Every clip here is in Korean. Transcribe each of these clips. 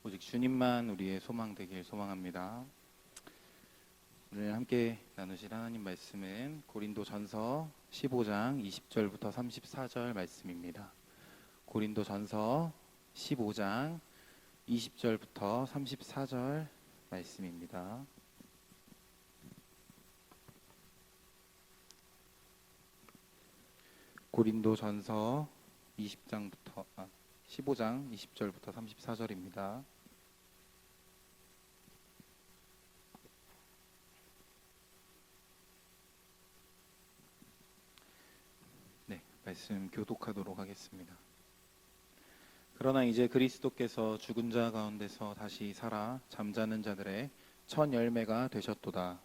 오직 주님만 우리의 소망 되길 소망합니다. 오늘 함께 나누실 하나님 말씀은 고린도전서 15장 20절부터 34절 말씀입니다. 고린도전서 15장 20절부터 34절 말씀입니다. 고린도전서 15장 20절부터 34절입니다. 네, 말씀 교독하도록 하겠습니다. 그러나 이제 그리스도께서 죽은 자 가운데서 다시 살아 잠자는 자들의 첫 열매가 되셨도다.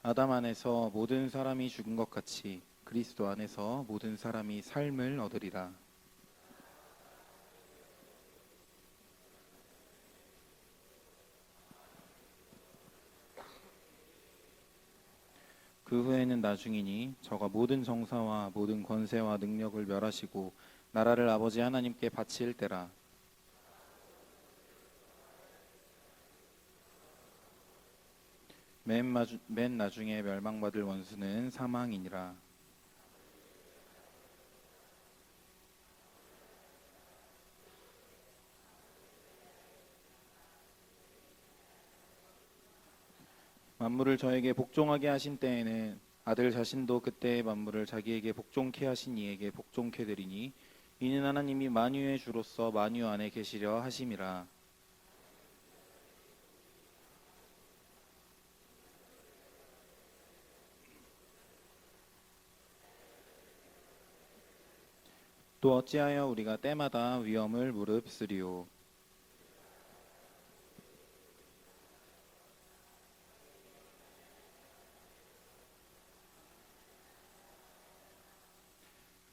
아담 안에서 모든 사람이 죽은 것 같이 그리스도 안에서 모든 사람이 삶을 얻으리라. 그 후에는 나중이니 저가 모든 정사와 모든 권세와 능력을 멸하시고 나라를 아버지 하나님께 바칠 때라. 맨 나중에 멸망받을 원수는 사망이니라. 만물을 저에게 복종하게 하신 때에는 아들 자신도 그때의 만물을 자기에게 복종케 하신 이에게 복종케 되리니 이는 하나님이 만유의 주로서 만유 안에 계시려 하심이라. 또 어찌하여 우리가 때마다 위험을 무릅쓰리오.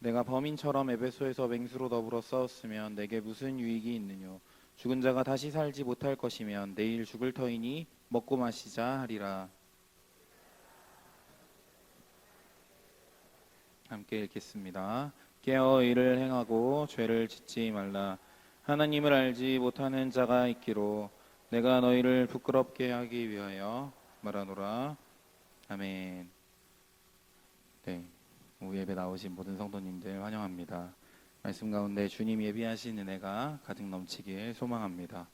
내가 범인처럼 에베소에서 맹수로 더불어 싸웠으면 내게 무슨 유익이 있느뇨. 죽은 자가 다시 살지 못할 것이면 내일 죽을 터이니 먹고 마시자 하리라. 함께 읽겠습니다. 깨어 이를 행하고 죄를 짓지 말라. 하나님을 알지 못하는 자가 있기로 내가 너희를 부끄럽게 하기 위하여 말하노라. 아멘. 네, 오후 예배 나오신 모든 성도님들 환영합니다. 말씀 가운데 주님 예비하신 은혜가 가득 넘치길 소망합니다.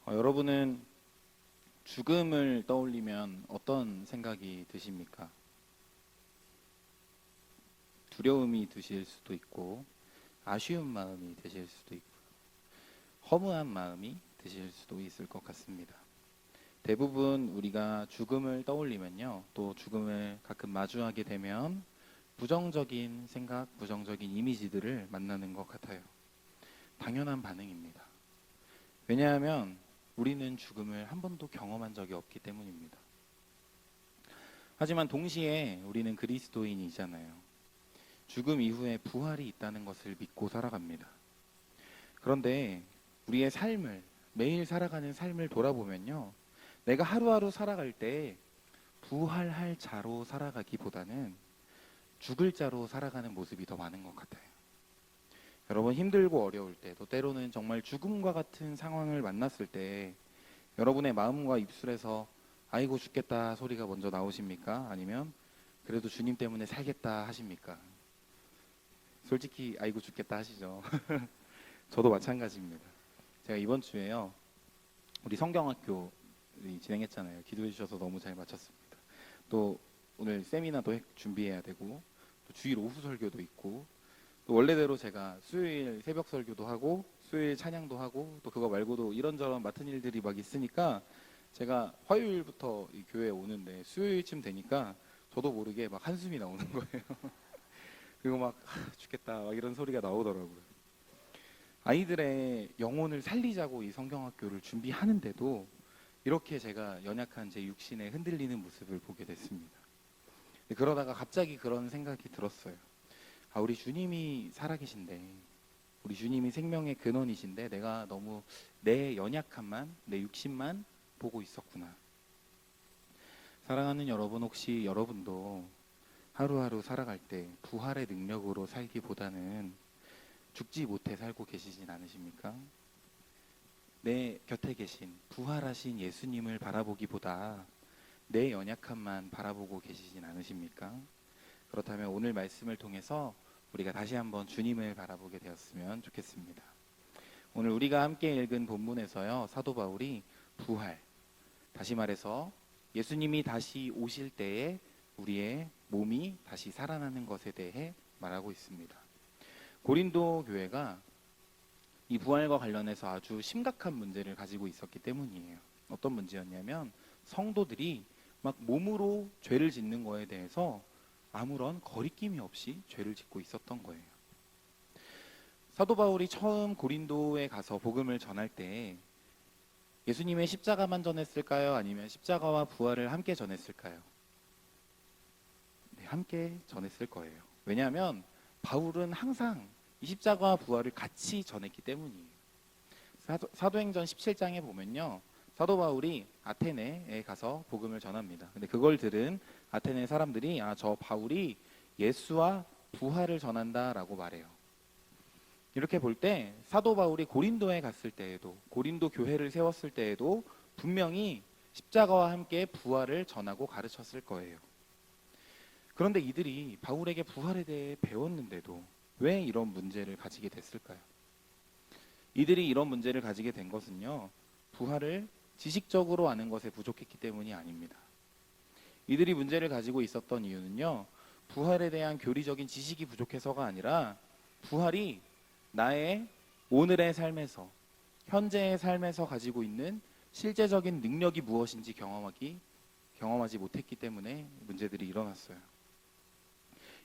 여러분은 죽음을 떠올리면 어떤 생각이 드십니까? 두려움이 드실 수도 있고 아쉬운 마음이 드실 수도 있고 허무한 마음이 드실 수도 있을 것 같습니다. 대부분 우리가 죽음을 떠올리면요, 또 죽음을 가끔 마주하게 되면 부정적인 생각, 부정적인 이미지들을 만나는 것 같아요. 당연한 반응입니다. 왜냐하면 우리는 죽음을 한 번도 경험한 적이 없기 때문입니다. 하지만 동시에 우리는 그리스도인이잖아요. 죽음 이후에 부활이 있다는 것을 믿고 살아갑니다. 그런데 우리의 삶을, 매일 살아가는 삶을 돌아보면요, 내가 하루하루 살아갈 때 부활할 자로 살아가기보다는 죽을 자로 살아가는 모습이 더 많은 것 같아요. 여러분, 힘들고 어려울 때, 또 때로는 정말 죽음과 같은 상황을 만났을 때 여러분의 마음과 입술에서 아이고 죽겠다 소리가 먼저 나오십니까? 아니면 그래도 주님 때문에 살겠다 하십니까? 솔직히 아이고 죽겠다 하시죠. 저도 마찬가지입니다. 제가 이번 주에요, 우리 성경학교 진행했잖아요. 기도해 주셔서 너무 잘 마쳤습니다. 또 오늘 세미나도 준비해야 되고, 또 주일 오후 설교도 있고, 또 원래대로 제가 수요일 새벽 설교도 하고 수요일 찬양도 하고, 또 그거 말고도 이런저런 맡은 일들이 막 있으니까 제가 화요일부터 이 교회에 오는데 수요일쯤 되니까 저도 모르게 막 한숨이 나오는 거예요. 그리고 막 죽겠다 막 이런 소리가 나오더라고요. 아이들의 영혼을 살리자고 이 성경학교를 준비하는데도 이렇게 제가 연약한 제 육신에 흔들리는 모습을 보게 됐습니다. 그러다가 갑자기 그런 생각이 들었어요. 아, 우리 주님이 살아계신데, 우리 주님이 생명의 근원이신데 내가 너무 내 연약함만, 내 육신만 보고 있었구나. 사랑하는 여러분, 혹시 여러분도 하루하루 살아갈 때 부활의 능력으로 살기보다는 죽지 못해 살고 계시진 않으십니까? 내 곁에 계신 부활하신 예수님을 바라보기보다 내 연약함만 바라보고 계시진 않으십니까? 그렇다면 오늘 말씀을 통해서 우리가 다시 한번 주님을 바라보게 되었으면 좋겠습니다. 오늘 우리가 함께 읽은 본문에서요, 사도 바울이 부활, 다시 말해서 예수님이 다시 오실 때에 우리의 몸이 다시 살아나는 것에 대해 말하고 있습니다. 고린도 교회가 이 부활과 관련해서 아주 심각한 문제를 가지고 있었기 때문이에요. 어떤 문제였냐면 성도들이 막 몸으로 죄를 짓는 거에 대해서 아무런 거리낌이 없이 죄를 짓고 있었던 거예요. 사도 바울이 처음 고린도에 가서 복음을 전할 때 예수님의 십자가만 전했을까요? 아니면 십자가와 부활을 함께 전했을까요? 네, 함께 전했을 거예요. 왜냐하면 바울은 항상 이 십자가와 부활을 같이 전했기 때문이에요. 사도행전 17장에 보면요, 사도 바울이 아테네에 가서 복음을 전합니다. 근데 그걸 들은 아테네 사람들이 저 바울이 예수와 부활을 전한다라고 말해요. 이렇게 볼 때 사도 바울이 고린도에 갔을 때에도, 고린도 교회를 세웠을 때에도 분명히 십자가와 함께 부활을 전하고 가르쳤을 거예요. 그런데 이들이 바울에게 부활에 대해 배웠는데도 왜 이런 문제를 가지게 됐을까요? 이들이 이런 문제를 가지게 된 것은요, 부활을 지식적으로 아는 것에 부족했기 때문이 아닙니다. 이들이 문제를 가지고 있었던 이유는요, 부활에 대한 교리적인 지식이 부족해서가 아니라 부활이 나의 오늘의 삶에서, 현재의 삶에서 가지고 있는 실제적인 능력이 무엇인지 경험하지 못했기 때문에 문제들이 일어났어요.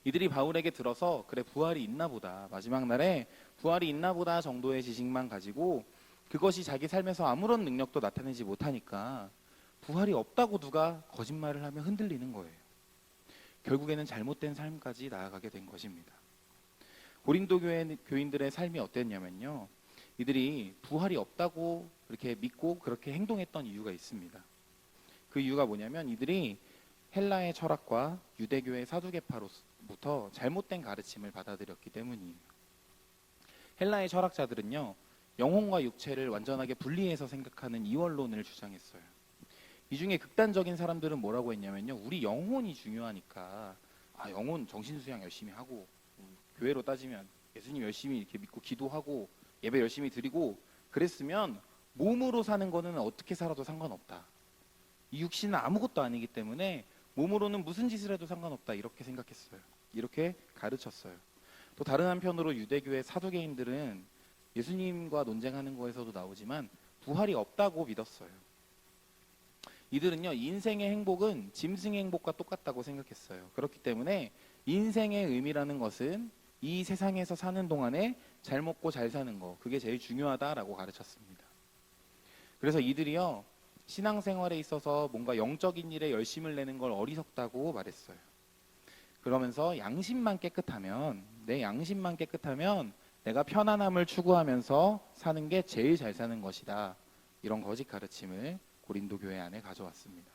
이들이 바울에게 들어서 그래, 부활이 있나 보다, 마지막 날에 부활이 있나 보다 정도의 지식만 가지고 그것이 자기 삶에서 아무런 능력도 나타내지 못하니까 부활이 없다고 누가 거짓말을 하면 흔들리는 거예요. 결국에는 잘못된 삶까지 나아가게 된 것입니다. 고린도 교인들의 삶이 어땠냐면요, 이들이 부활이 없다고 그렇게 믿고 그렇게 행동했던 이유가 있습니다. 그 이유가 뭐냐면 이들이 헬라의 철학과 유대교의 사두개파로부터 잘못된 가르침을 받아들였기 때문이에요. 헬라의 철학자들은요, 영혼과 육체를 완전하게 분리해서 생각하는 이원론을 주장했어요. 이 중에 극단적인 사람들은 뭐라고 했냐면요, 우리 영혼이 중요하니까 영혼 정신수양 열심히 하고, 교회로 따지면 예수님 열심히 이렇게 믿고 기도하고 예배 열심히 드리고 그랬으면 몸으로 사는 거는 어떻게 살아도 상관없다. 이 육신은 아무것도 아니기 때문에 몸으로는 무슨 짓을 해도 상관없다, 이렇게 생각했어요. 이렇게 가르쳤어요. 또 다른 한편으로 유대교의 사두개인들은 예수님과 논쟁하는 거에서도 나오지만 부활이 없다고 믿었어요. 이들은요, 인생의 행복은 짐승의 행복과 똑같다고 생각했어요. 그렇기 때문에 인생의 의미라는 것은 이 세상에서 사는 동안에 잘 먹고 잘 사는 거, 그게 제일 중요하다라고 가르쳤습니다. 그래서 이들이요, 신앙생활에 있어서 뭔가 영적인 일에 열심을 내는 걸 어리석다고 말했어요. 그러면서 내 양심만 깨끗하면 내가 편안함을 추구하면서 사는 게 제일 잘 사는 것이다, 이런 거짓 가르침을 고린도 교회 안에 가져왔습니다.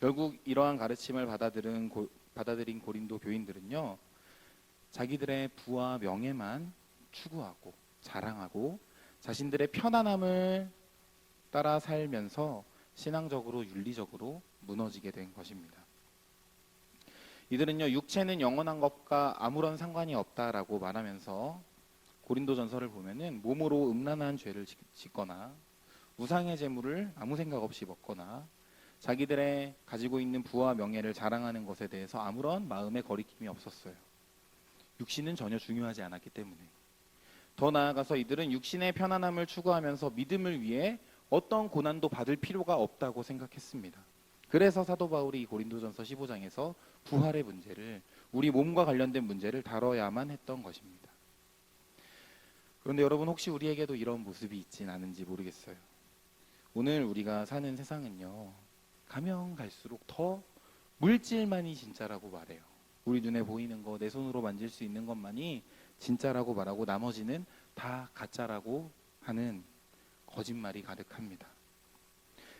결국 이러한 가르침을 받아들인 고린도 교인들은요, 자기들의 부와 명예만 추구하고 자랑하고 자신들의 편안함을 따라 살면서 신앙적으로 윤리적으로 무너지게 된 것입니다. 이들은요, 육체는 영원한 것과 아무런 상관이 없다라고 말하면서 고린도전서를 보면은 몸으로 음란한 죄를 짓거나 우상의 제물을 아무 생각 없이 먹거나 자기들의 가지고 있는 부와 명예를 자랑하는 것에 대해서 아무런 마음의 거리낌이 없었어요. 육신은 전혀 중요하지 않았기 때문에. 더 나아가서 이들은 육신의 편안함을 추구하면서 믿음을 위해 어떤 고난도 받을 필요가 없다고 생각했습니다. 그래서 사도 바울이 고린도전서 15장에서 부활의 문제를, 우리 몸과 관련된 문제를 다뤄야만 했던 것입니다. 그런데 여러분, 혹시 우리에게도 이런 모습이 있진 않은지 모르겠어요. 오늘 우리가 사는 세상은요, 가면 갈수록 더 물질만이 진짜라고 말해요. 우리 눈에 보이는 거, 내 손으로 만질 수 있는 것만이 진짜라고 말하고 나머지는 다 가짜라고 하는 거짓말이 가득합니다.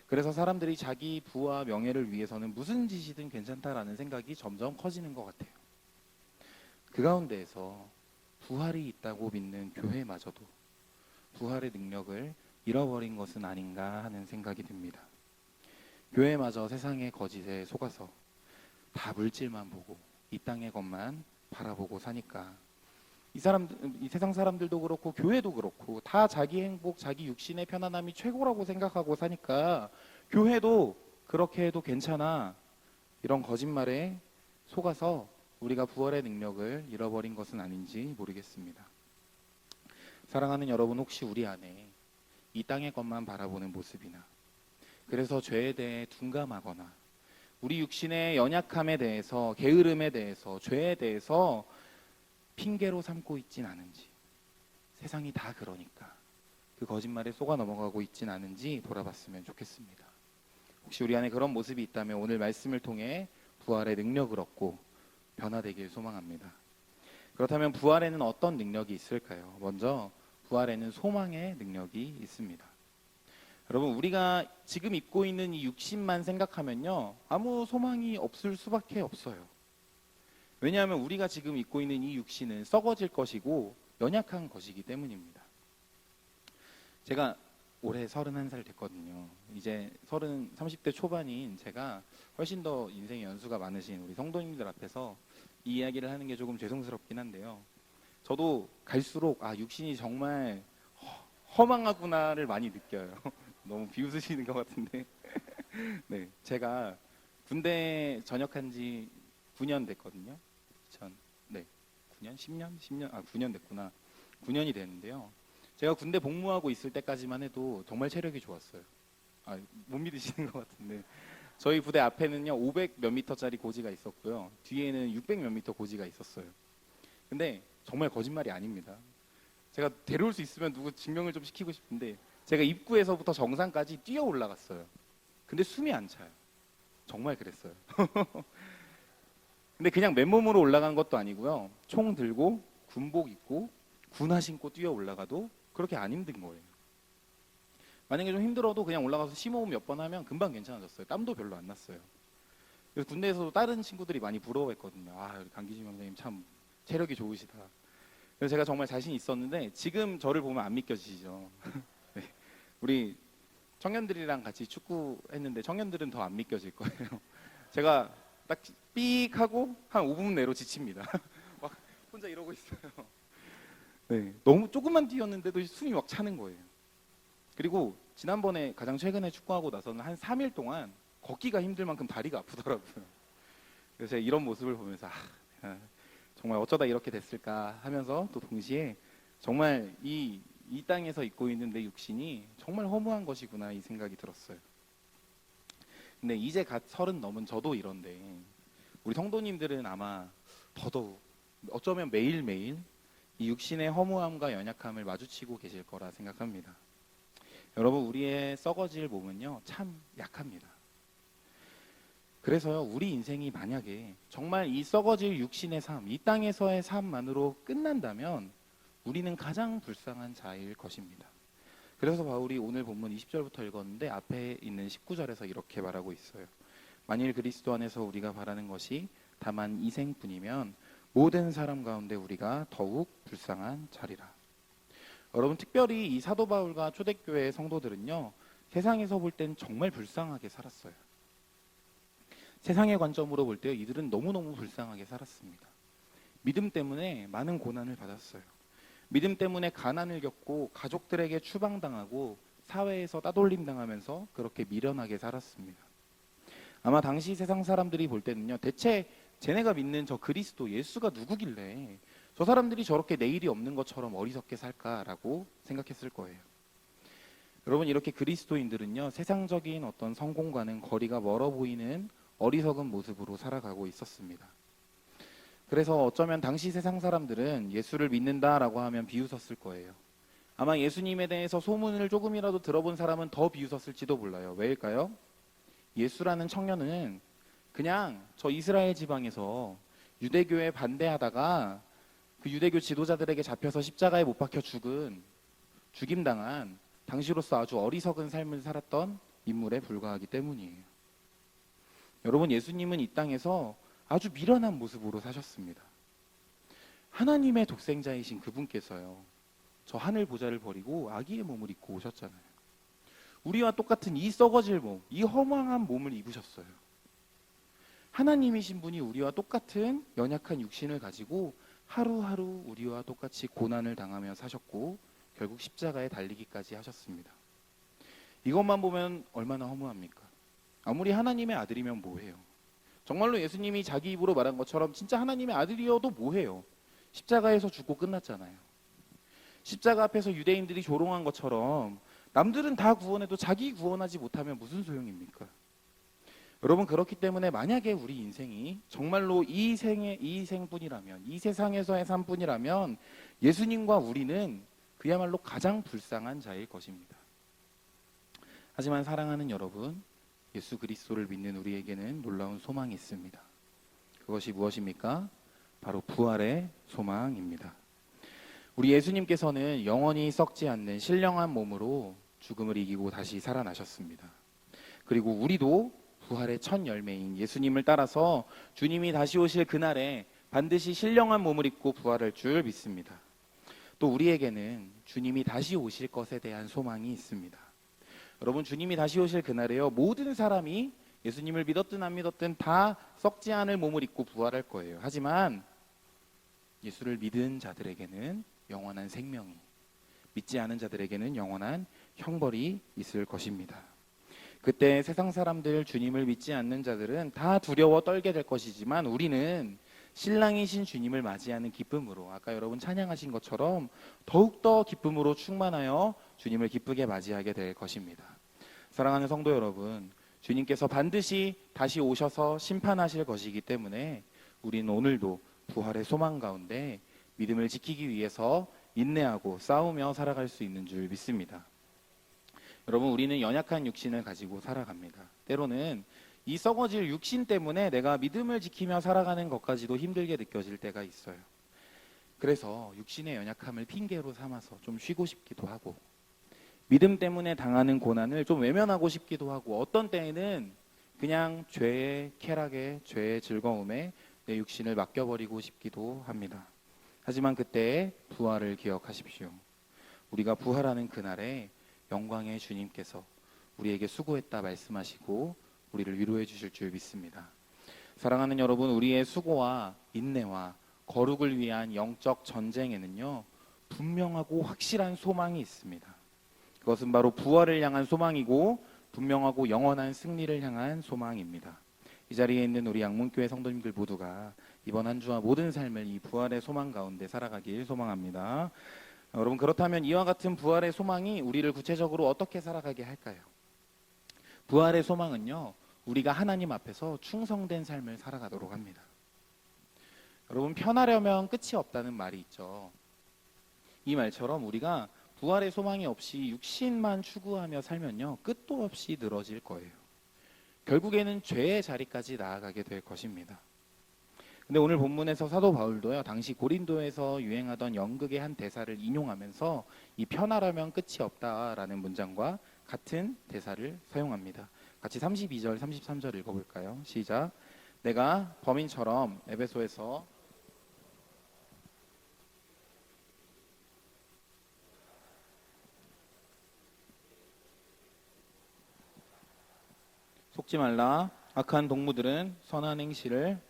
그래서 사람들이 자기 부와 명예를 위해서는 무슨 짓이든 괜찮다라는 생각이 점점 커지는 것 같아요. 그 가운데에서 부활이 있다고 믿는 교회마저도 부활의 능력을 잃어버린 것은 아닌가 하는 생각이 듭니다. 교회마저 세상의 거짓에 속아서 다 물질만 보고 이 땅의 것만 바라보고 사니까 이 세상 사람들도 그렇고 교회도 그렇고 다 자기 행복, 자기 육신의 편안함이 최고라고 생각하고 사니까 교회도 그렇게 해도 괜찮아. 이런 거짓말에 속아서 우리가 부활의 능력을 잃어버린 것은 아닌지 모르겠습니다. 사랑하는 여러분, 혹시 우리 안에 이 땅의 것만 바라보는 모습이나 그래서 죄에 대해 둔감하거나 우리 육신의 연약함에 대해서, 게으름에 대해서, 죄에 대해서 핑계로 삼고 있진 않은지, 세상이 다 그러니까 그 거짓말에 속아 넘어가고 있진 않은지 돌아봤으면 좋겠습니다. 혹시 우리 안에 그런 모습이 있다면 오늘 말씀을 통해 부활의 능력을 얻고 변화되길 소망합니다. 그렇다면 부활에는 어떤 능력이 있을까요? 먼저 부활에는 소망의 능력이 있습니다. 여러분, 우리가 지금 입고 있는 이 육신만 생각하면요, 아무 소망이 없을 수밖에 없어요. 왜냐하면 우리가 지금 입고 있는 이 육신은 썩어질 것이고 연약한 것이기 때문입니다. 제가 올해 31살 됐거든요. 이제 30대 초반인 제가 훨씬 더 인생의 연수가 많으신 우리 성도님들 앞에서 이 이야기를 하는 게 조금 죄송스럽긴 한데요. 저도 갈수록 육신이 정말 허망하구나를 많이 느껴요. 너무 비웃으시는 것 같은데. 네, 제가 군대 전역한 지 9년 됐거든요. 9년? 9년 됐구나. 9년이 됐는데요. 제가 군대 복무하고 있을 때까지만 해도 정말 체력이 좋았어요. 못 믿으시는 것 같은데. 저희 부대 앞에는요, 500 몇 미터짜리 고지가 있었고요. 뒤에는 600 몇 미터 고지가 있었어요. 근데 정말 거짓말이 아닙니다. 제가 데려올 수 있으면 누구 증명을 좀 시키고 싶은데 제가 입구에서부터 정상까지 뛰어 올라갔어요. 근데 숨이 안 차요. 정말 그랬어요. 근데 그냥 맨몸으로 올라간 것도 아니고요. 총 들고 군복 입고 군화 신고 뛰어 올라가도 그렇게 안 힘든 거예요. 만약에 좀 힘들어도 그냥 올라가서 심호흡 몇 번 하면 금방 괜찮아졌어요. 땀도 별로 안 났어요. 그래서 군대에서도 다른 친구들이 많이 부러워했거든요. 우리 강기진 원장님 참 체력이 좋으시다. 그래서 제가 정말 자신 있었는데 지금 저를 보면 안 믿겨지시죠. 네. 우리 청년들이랑 같이 축구했는데 청년들은 더 안 믿겨질 거예요. 제가 딱 삑 하고 한 5분 내로 지칩니다. 막 혼자 이러고 있어요. 네, 너무 조금만 뛰었는데도 숨이 막 차는 거예요. 그리고 지난번에 가장 최근에 축구하고 나서는 한 3일 동안 걷기가 힘들 만큼 다리가 아프더라고요. 그래서 제가 이런 모습을 보면서 정말 어쩌다 이렇게 됐을까 하면서 또 동시에 정말 이 땅에서 입고 있는 내 육신이 정말 허무한 것이구나 이 생각이 들었어요. 근데 이제 갓 30 넘은 저도 이런데 우리 성도님들은 아마 더더욱 어쩌면 매일매일 이 육신의 허무함과 연약함을 마주치고 계실 거라 생각합니다. 여러분, 우리의 썩어질 몸은요 참 약합니다. 그래서요, 우리 인생이 만약에 정말 이 썩어질 육신의 삶, 이 땅에서의 삶만으로 끝난다면 우리는 가장 불쌍한 자일 것입니다. 그래서 바울이 오늘 본문 20절부터 읽었는데 앞에 있는 19절에서 이렇게 말하고 있어요. 만일 그리스도 안에서 우리가 바라는 것이 다만 이 생뿐이면 모든 사람 가운데 우리가 더욱 불쌍한 자리라. 여러분, 특별히 이 사도 바울과 초대교회의 성도들은요, 세상에서 볼 땐 정말 불쌍하게 살았어요. 세상의 관점으로 볼 때 이들은 너무너무 불쌍하게 살았습니다. 믿음 때문에 많은 고난을 받았어요. 믿음 때문에 가난을 겪고 가족들에게 추방당하고 사회에서 따돌림 당하면서 그렇게 미련하게 살았습니다. 아마 당시 세상 사람들이 볼 때는요, 대체 쟤네가 믿는 저 그리스도 예수가 누구길래 저 사람들이 저렇게 내일이 없는 것처럼 어리석게 살까라고 생각했을 거예요. 여러분, 이렇게 그리스도인들은요, 세상적인 어떤 성공과는 거리가 멀어 보이는 어리석은 모습으로 살아가고 있었습니다. 그래서 어쩌면 당시 세상 사람들은 예수를 믿는다라고 하면 비웃었을 거예요. 아마 예수님에 대해서 소문을 조금이라도 들어본 사람은 더 비웃었을지도 몰라요. 왜일까요? 예수라는 청년은 그냥 저 이스라엘 지방에서 유대교에 반대하다가 그 유대교 지도자들에게 잡혀서 십자가에 못 박혀 죽임당한 당시로서 아주 어리석은 삶을 살았던 인물에 불과하기 때문이에요. 여러분, 예수님은 이 땅에서 아주 미련한 모습으로 사셨습니다. 하나님의 독생자이신 그분께서요, 저 하늘 보좌를 버리고 아기의 몸을 입고 오셨잖아요. 우리와 똑같은 이 썩어질 몸, 이 허망한 몸을 입으셨어요. 하나님이신 분이 우리와 똑같은 연약한 육신을 가지고 하루하루 우리와 똑같이 고난을 당하며 사셨고 결국 십자가에 달리기까지 하셨습니다. 이것만 보면 얼마나 허무합니까? 아무리 하나님의 아들이면 뭐해요? 정말로 예수님이 자기 입으로 말한 것처럼 진짜 하나님의 아들이어도 뭐해요? 십자가에서 죽고 끝났잖아요. 십자가 앞에서 유대인들이 조롱한 것처럼 남들은 다 구원해도 자기 구원하지 못하면 무슨 소용입니까? 여러분, 그렇기 때문에 만약에 우리 인생이 정말로 이 생뿐이라면, 이 세상에서의 삶뿐이라면 예수님과 우리는 그야말로 가장 불쌍한 자일 것입니다. 하지만 사랑하는 여러분, 예수 그리스도를 믿는 우리에게는 놀라운 소망이 있습니다. 그것이 무엇입니까? 바로 부활의 소망입니다. 우리 예수님께서는 영원히 썩지 않는 신령한 몸으로 죽음을 이기고 다시 살아나셨습니다. 그리고 우리도 부활의 첫 열매인 예수님을 따라서 주님이 다시 오실 그날에 반드시 신령한 몸을 입고 부활할 줄 믿습니다. 또 우리에게는 주님이 다시 오실 것에 대한 소망이 있습니다. 여러분, 주님이 다시 오실 그날에요, 모든 사람이 예수님을 믿었든 안 믿었든 다 썩지 않을 몸을 입고 부활할 거예요. 하지만 예수를 믿은 자들에게는 영원한 생명이, 믿지 않은 자들에게는 영원한 형벌이 있을 것입니다. 그때 세상 사람들, 주님을 믿지 않는 자들은 다 두려워 떨게 될 것이지만 우리는 신랑이신 주님을 맞이하는 기쁨으로, 아까 여러분 찬양하신 것처럼 더욱더 기쁨으로 충만하여 주님을 기쁘게 맞이하게 될 것입니다. 사랑하는 성도 여러분, 주님께서 반드시 다시 오셔서 심판하실 것이기 때문에 우리는 오늘도 부활의 소망 가운데 믿음을 지키기 위해서 인내하고 싸우며 살아갈 수 있는 줄 믿습니다. 여러분, 우리는 연약한 육신을 가지고 살아갑니다. 때로는 이 썩어질 육신 때문에 내가 믿음을 지키며 살아가는 것까지도 힘들게 느껴질 때가 있어요. 그래서 육신의 연약함을 핑계로 삼아서 좀 쉬고 싶기도 하고, 믿음 때문에 당하는 고난을 좀 외면하고 싶기도 하고, 어떤 때에는 그냥 죄의 쾌락에, 죄의 즐거움에 내 육신을 맡겨버리고 싶기도 합니다. 하지만 그때 부활을 기억하십시오. 우리가 부활하는 그날에 영광의 주님께서 우리에게 수고했다 말씀하시고 우리를 위로해 주실 줄 믿습니다. 사랑하는 여러분, 우리의 수고와 인내와 거룩을 위한 영적 전쟁에는요, 분명하고 확실한 소망이 있습니다. 그것은 바로 부활을 향한 소망이고 분명하고 영원한 승리를 향한 소망입니다. 이 자리에 있는 우리 양문교회 성도님들 모두가 이번 한 주와 모든 삶을 이 부활의 소망 가운데 살아가길 소망합니다. 여러분, 그렇다면 이와 같은 부활의 소망이 우리를 구체적으로 어떻게 살아가게 할까요? 부활의 소망은요, 우리가 하나님 앞에서 충성된 삶을 살아가도록 합니다. 여러분, 편하려면 끝이 없다는 말이 있죠. 이 말처럼 우리가 부활의 소망이 없이 육신만 추구하며 살면요, 끝도 없이 늘어질 거예요. 결국에는 죄의 자리까지 나아가게 될 것입니다. 근데 오늘 본문에서 사도 바울도요, 당시 고린도에서 유행하던 연극의 한 대사를 인용하면서 이 편하려면 끝이 없다라는 문장과 같은 대사를 사용합니다. 같이 32절, 33절 읽어볼까요? 시작. 내가 범인처럼 에베소에서 속지 말라. 악한 동무들은 선한 행실을.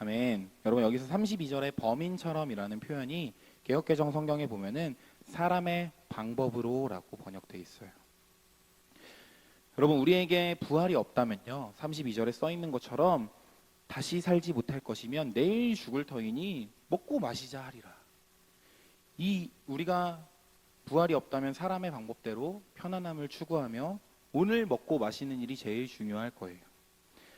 아멘. 여러분, 여기서 32절에 범인처럼이라는 표현이 개역개정 성경에 보면은 사람의 방법으로 라고 번역되어 있어요. 여러분, 우리에게 부활이 없다면요, 32절에 써 있는 것처럼 다시 살지 못할 것이면 내일 죽을 터이니 먹고 마시자 하리라. 우리가 부활이 없다면 사람의 방법대로 편안함을 추구하며 오늘 먹고 마시는 일이 제일 중요할 거예요.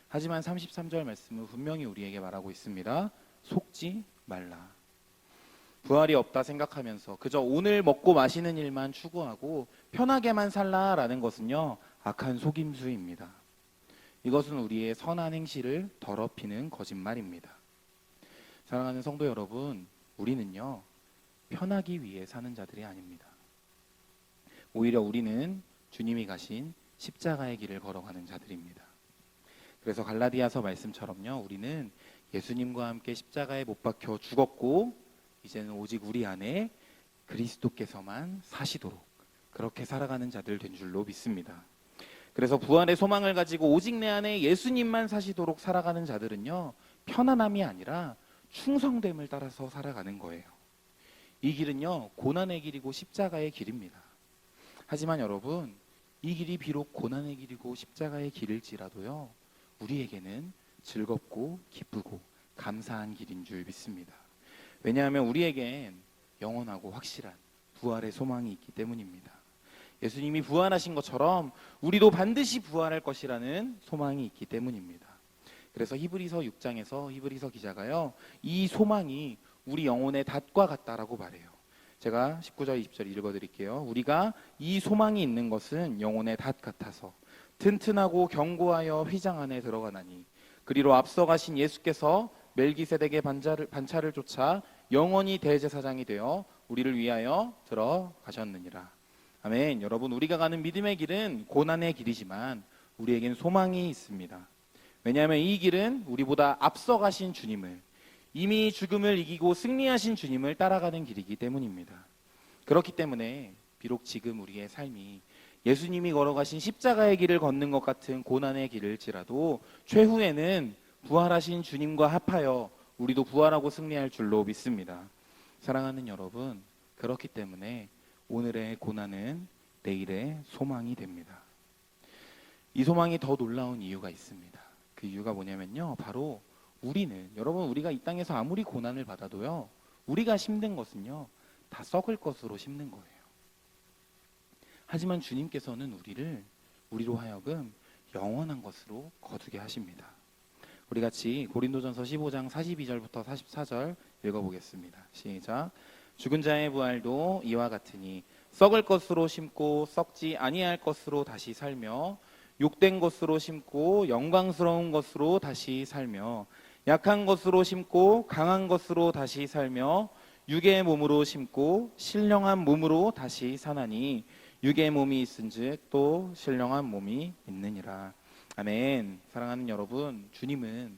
하지만 33절 말씀은 분명히 우리에게 말하고 있습니다. 속지 말라. 부활이 없다 생각하면서 그저 오늘 먹고 마시는 일만 추구하고 편하게만 살라라는 것은요, 악한 속임수입니다. 이것은 우리의 선한 행실을 더럽히는 거짓말입니다. 사랑하는 성도 여러분, 우리는요, 편하기 위해 사는 자들이 아닙니다. 오히려 우리는 주님이 가신 십자가의 길을 걸어가는 자들입니다. 그래서 갈라디아서 말씀처럼요, 우리는 예수님과 함께 십자가에 못 박혀 죽었고 이제는 오직 우리 안에 그리스도께서만 사시도록 그렇게 살아가는 자들 된 줄로 믿습니다. 그래서 부활의 소망을 가지고 오직 내 안에 예수님만 사시도록 살아가는 자들은요, 편안함이 아니라 충성됨을 따라서 살아가는 거예요. 이 길은요, 고난의 길이고 십자가의 길입니다. 하지만 여러분, 이 길이 비록 고난의 길이고 십자가의 길일지라도요, 우리에게는 즐겁고 기쁘고 감사한 길인 줄 믿습니다. 왜냐하면 우리에겐 영원하고 확실한 부활의 소망이 있기 때문입니다. 예수님이 부활하신 것처럼 우리도 반드시 부활할 것이라는 소망이 있기 때문입니다. 그래서 히브리서 6장에서 히브리서 기자가요, 이 소망이 우리 영혼의 닷과 같다라고 말해요. 제가 19절 20절 읽어드릴게요. 우리가 이 소망이 있는 것은 영혼의 닷 같아서 튼튼하고 견고하여 휘장 안에 들어가나니 그리로 앞서가신 예수께서 멜기세덱의 반차를 쫓아 영원히 대제사장이 되어 우리를 위하여 들어가셨느니라. 아멘. 여러분, 우리가 가는 믿음의 길은 고난의 길이지만 우리에겐 소망이 있습니다. 왜냐하면 이 길은 우리보다 앞서가신 주님을, 이미 죽음을 이기고 승리하신 주님을 따라가는 길이기 때문입니다. 그렇기 때문에 비록 지금 우리의 삶이 예수님이 걸어가신 십자가의 길을 걷는 것 같은 고난의 길일지라도 최후에는 부활하신 주님과 합하여 우리도 부활하고 승리할 줄로 믿습니다. 사랑하는 여러분, 그렇기 때문에 오늘의 고난은 내일의 소망이 됩니다. 이 소망이 더 놀라운 이유가 있습니다. 그 이유가 뭐냐면요, 바로 여러분, 우리가 이 땅에서 아무리 고난을 받아도요, 우리가 힘든 것은요, 다 썩을 것으로 심는 거예요. 하지만 주님께서는 우리로 하여금 영원한 것으로 거두게 하십니다. 우리 같이 고린도전서 15장 42절부터 44절 읽어보겠습니다. 시작. 죽은 자의 부활도 이와 같으니 썩을 것으로 심고 썩지 아니할 것으로 다시 살며 욕된 것으로 심고 영광스러운 것으로 다시 살며 약한 것으로 심고 강한 것으로 다시 살며 육의 몸으로 심고 신령한 몸으로 다시 사나니 육의 몸이 있은즉 또 신령한 몸이 있느니라. 아멘. 사랑하는 여러분, 주님은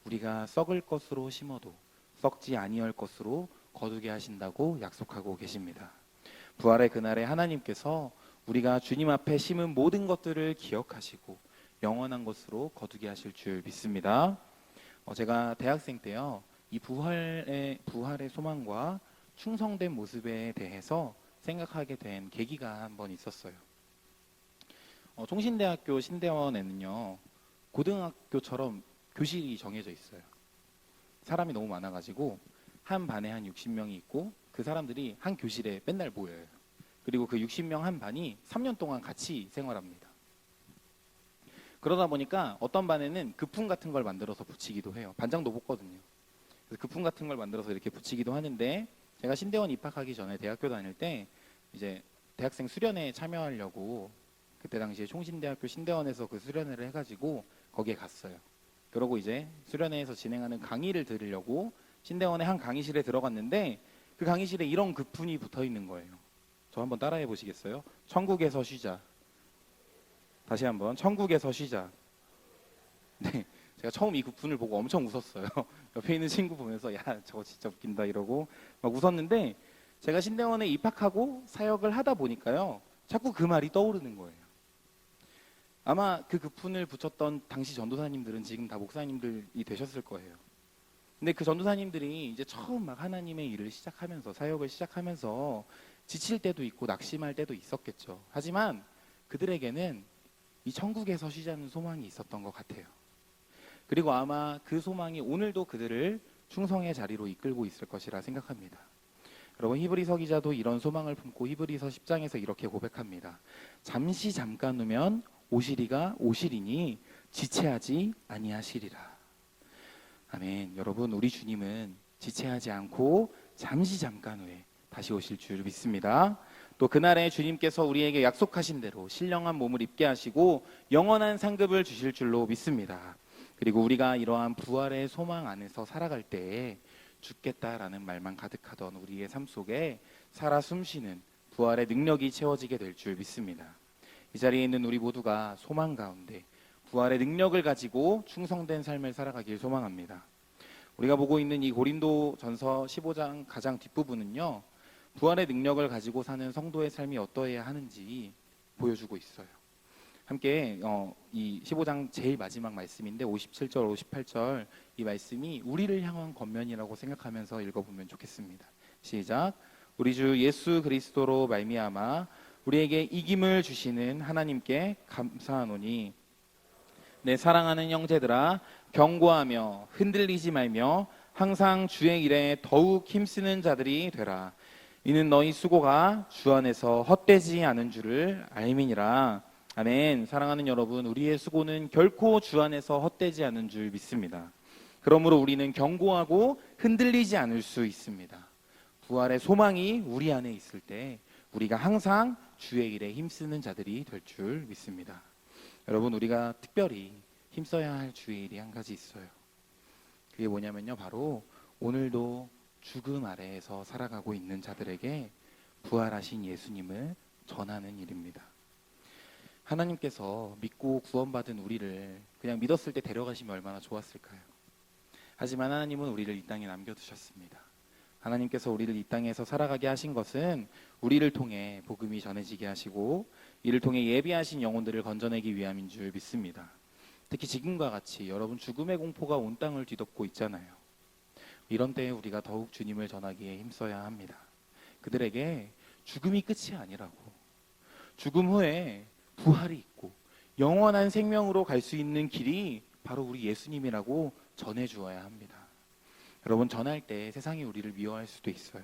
우리가 썩을 것으로 심어도 썩지 아니할 것으로 거두게 하신다고 약속하고 계십니다. 부활의 그날에 하나님께서 우리가 주님 앞에 심은 모든 것들을 기억하시고 영원한 것으로 거두게 하실 줄 믿습니다. 제가 대학생 때요, 이 부활의 소망과 충성된 모습에 대해서 생각하게 된 계기가 한 번 있었어요. 총신대학교 신대원에는요, 고등학교처럼 교실이 정해져 있어요. 사람이 너무 많아가지고 한 반에 한 60명이 있고 그 사람들이 한 교실에 맨날 모여요. 그리고 그 60명 한 반이 3년 동안 같이 생활합니다. 그러다 보니까 어떤 반에는 급품 같은 걸 만들어서 붙이기도 해요. 반장도 뽑거든요. 그래서 급품 같은 걸 만들어서 이렇게 붙이기도 하는데, 제가 신대원 입학하기 전에 대학교 다닐 때 이제 대학생 수련회에 참여하려고 그때 당시에 총신대학교 신대원에서 그 수련회를 해가지고 거기에 갔어요. 그러고 이제 수련회에서 진행하는 강의를 들으려고 신대원의 한 강의실에 들어갔는데 그 강의실에 이런 급품이 붙어 있는 거예요. 저 한번 따라해 보시겠어요? 천국에서 쉬자. 다시 한번, 천국에서 쉬자. 네, 제가 처음 이 급품을 보고 엄청 웃었어요. 옆에 있는 친구 보면서 야, 저거 진짜 웃긴다 이러고 막 웃었는데, 제가 신대원에 입학하고 사역을 하다 보니까요, 자꾸 그 말이 떠오르는 거예요. 아마 그 급품을 붙였던 당시 전도사님들은 지금 다 목사님들이 되셨을 거예요. 근데 그 전도사님들이 이제 처음 막 하나님의 일을 시작하면서, 사역을 시작하면서 지칠 때도 있고 낙심할 때도 있었겠죠. 하지만 그들에게는 이 천국에서 쉬자는 소망이 있었던 것 같아요. 그리고 아마 그 소망이 오늘도 그들을 충성의 자리로 이끌고 있을 것이라 생각합니다. 여러분, 히브리서 기자도 이런 소망을 품고 히브리서 10장에서 이렇게 고백합니다. 잠시 잠깐 후면 오시리가 오시리니 지체하지 아니하시리라. 아멘. 여러분, 우리 주님은 지체하지 않고 잠시 잠깐 후에 다시 오실 줄 믿습니다. 또 그날에 주님께서 우리에게 약속하신 대로 신령한 몸을 입게 하시고 영원한 상급을 주실 줄로 믿습니다. 그리고 우리가 이러한 부활의 소망 안에서 살아갈 때에 죽겠다라는 말만 가득하던 우리의 삶 속에 살아 숨쉬는 부활의 능력이 채워지게 될 줄 믿습니다. 이 자리에 있는 우리 모두가 소망 가운데 부활의 능력을 가지고 충성된 삶을 살아가길 소망합니다. 우리가 보고 있는 이 고린도전서 15장 가장 뒷부분은요, 부활의 능력을 가지고 사는 성도의 삶이 어떠해야 하는지 보여주고 있어요. 함께 이 15장 제일 마지막 말씀인데 57절, 58절 이 말씀이 우리를 향한 권면이라고 생각하면서 읽어보면 좋겠습니다. 시작. 우리 주 예수 그리스도로 말미암아 우리에게 이김을 주시는 하나님께 감사하노니 내 사랑하는 형제들아 경고하며 흔들리지 말며 항상 주의 일에 더욱 힘쓰는 자들이 되라. 이는 너희 수고가 주 안에서 헛되지 않은 줄을 알미니라. 아멘. 사랑하는 여러분, 우리의 수고는 결코 주 안에서 헛되지 않은 줄 믿습니다. 그러므로 우리는 경고하고 흔들리지 않을 수 있습니다. 부활의 소망이 우리 안에 있을 때 우리가 항상 주의 일에 힘쓰는 자들이 될 줄 믿습니다. 여러분, 우리가 특별히 힘써야 할 주의 일이 한 가지 있어요. 그게 뭐냐면요, 바로 오늘도 죽음 아래에서 살아가고 있는 자들에게 부활하신 예수님을 전하는 일입니다. 하나님께서 믿고 구원받은 우리를 그냥 믿었을 때 데려가시면 얼마나 좋았을까요? 하지만 하나님은 우리를 이 땅에 남겨두셨습니다. 하나님께서 우리를 이 땅에서 살아가게 하신 것은 우리를 통해 복음이 전해지게 하시고 이를 통해 예비하신 영혼들을 건져내기 위함인 줄 믿습니다. 특히 지금과 같이 여러분 죽음의 공포가 온 땅을 뒤덮고 있잖아요. 이런 때에 우리가 더욱 주님을 전하기에 힘써야 합니다. 그들에게 죽음이 끝이 아니라고, 죽음 후에 부활이 있고 영원한 생명으로 갈 수 있는 길이 바로 우리 예수님이라고 전해주어야 합니다. 여러분, 전할 때 세상이 우리를 미워할 수도 있어요.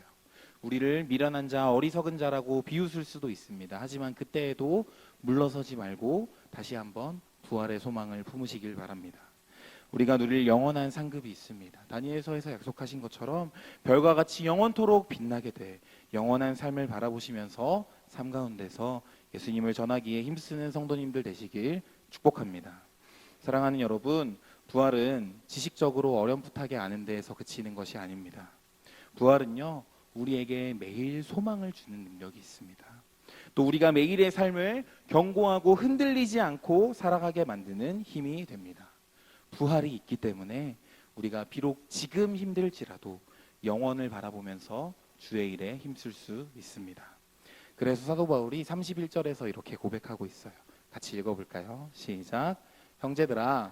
우리를 미련한 자, 어리석은 자라고 비웃을 수도 있습니다. 하지만 그때에도 물러서지 말고 다시 한번 부활의 소망을 품으시길 바랍니다. 우리가 누릴 영원한 상급이 있습니다. 다니엘서에서 약속하신 것처럼 별과 같이 영원토록 빛나게 돼 영원한 삶을 바라보시면서 삶 가운데서 예수님을 전하기에 힘쓰는 성도님들 되시길 축복합니다. 사랑하는 여러분, 부활은 지식적으로 어렴풋하게 아는 데에서 그치는 것이 아닙니다. 부활은요, 우리에게 매일 소망을 주는 능력이 있습니다. 또 우리가 매일의 삶을 견고하고 흔들리지 않고 살아가게 만드는 힘이 됩니다. 부활이 있기 때문에 우리가 비록 지금 힘들지라도 영원을 바라보면서 주의 일에 힘쓸 수 있습니다. 그래서 사도 바울이 31절에서 이렇게 고백하고 있어요. 같이 읽어볼까요? 시작. 형제들아,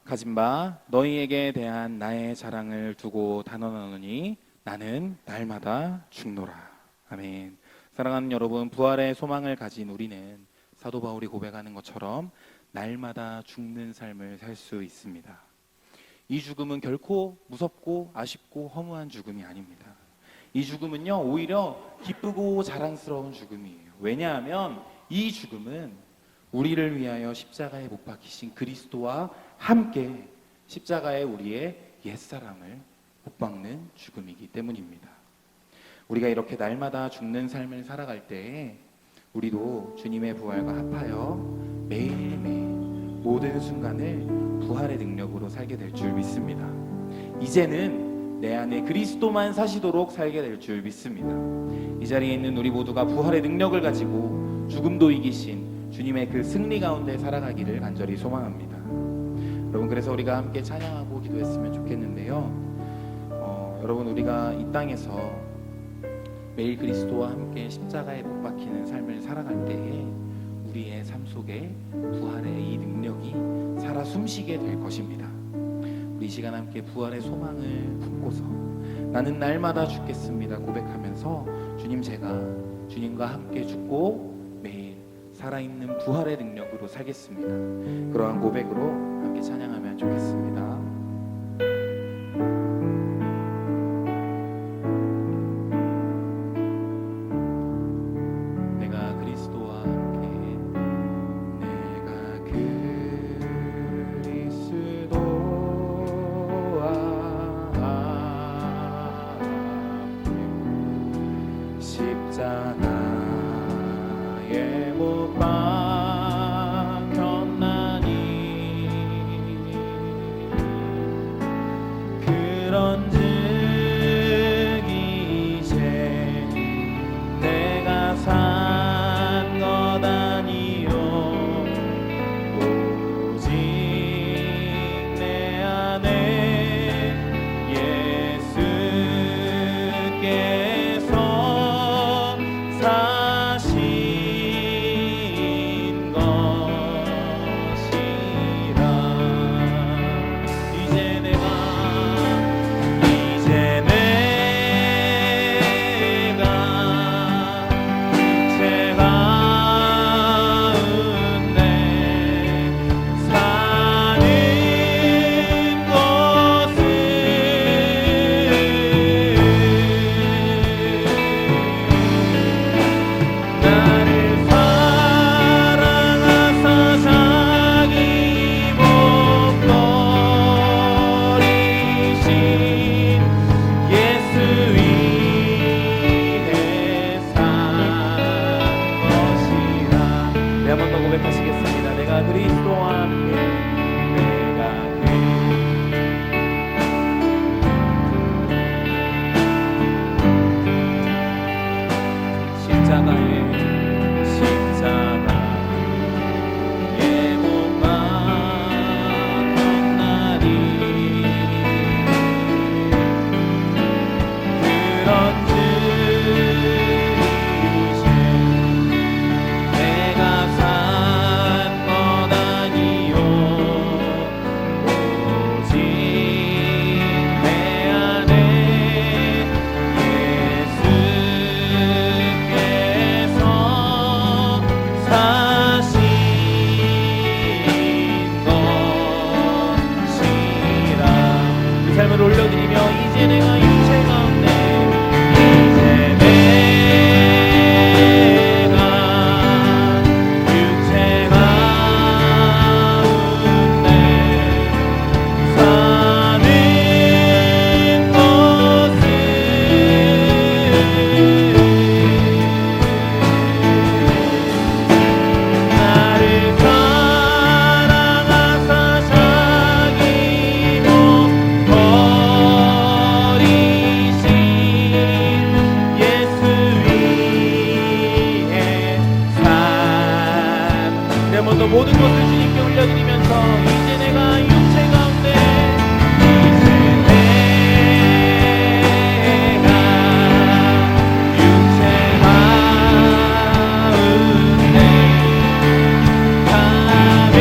가진 바 너희에게 대한 나의 자랑을 두고 단언하노니 나는 날마다 죽노라. 아멘. 사랑하는 여러분, 부활의 소망을 가진 우리는 사도 바울이 고백하는 것처럼 날마다 죽는 삶을 살 수 있습니다. 이 죽음은 결코 무섭고 아쉽고 허무한 죽음이 아닙니다. 이 죽음은요, 오히려 기쁘고 자랑스러운 죽음이에요. 왜냐하면 이 죽음은 우리를 위하여 십자가에 못 박히신 그리스도와 함께 십자가에 우리의 옛사람을 못 박는 죽음이기 때문입니다. 우리가 이렇게 날마다 죽는 삶을 살아갈 때에 우리도 주님의 부활과 합하여 매일매일 모든 순간을 부활의 능력으로 살게 될 줄 믿습니다. 이제는 내 안에 그리스도만 사시도록 살게 될 줄 믿습니다. 이 자리에 있는 우리 모두가 부활의 능력을 가지고 죽음도 이기신 주님의 그 승리 가운데 살아가기를 간절히 소망합니다. 여러분, 그래서 우리가 함께 찬양하고 기도했으면 좋겠는데요. 여러분, 우리가 이 땅에서 매일 그리스도와 함께 십자가에 못 박히는 삶을 살아갈 때에 우리의 삶 속에 부활의 이 능력이 살아 숨쉬게 될 것입니다. 우리 이 시간 함께 부활의 소망을 품고서 나는 날마다 죽겠습니다 고백하면서 주님, 제가 주님과 함께 죽고 매일 살아있는 부활의 능력으로 살겠습니다. 그러한 고백으로 함께 찬양하면 좋겠습니다. 십자가에 못 박혔나니 올려드리며 이제 내가 육체 가운데 모든 것을 주님께 올려드리면서 이제 내가 육체 가운데 이제 내가 육체 가운데 가는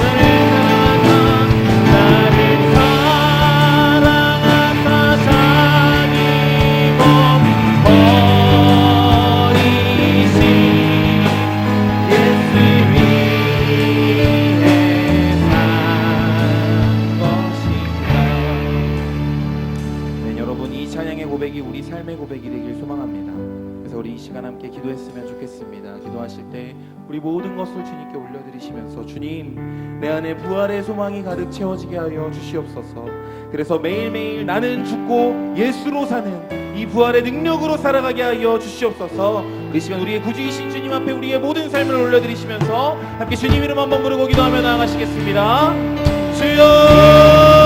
곳에 나를 사랑하사 자기 버리신 예수 위에 산 것인가. 네, 여러분 이 찬양의 고백이 우리 삶의 고백이 되길 소망합니다. 그래서 우리 이 시간 함께 기도했으면 좋겠습니다. 기도하실 때 우리 모든 것을 주님께 올려드리시면서 주님 내 안에 부활의 소망이 가득 채워지게 하여 주시옵소서. 그래서 매일매일 나는 죽고 예수로 사는 이 부활의 능력으로 살아가게 하여 주시옵소서. 우리 시간 우리의 구주이신 주님 앞에 우리의 모든 삶을 올려드리시면서 함께 주님 이름 한번 부르고 기도하며 나아가시겠습니다. 주여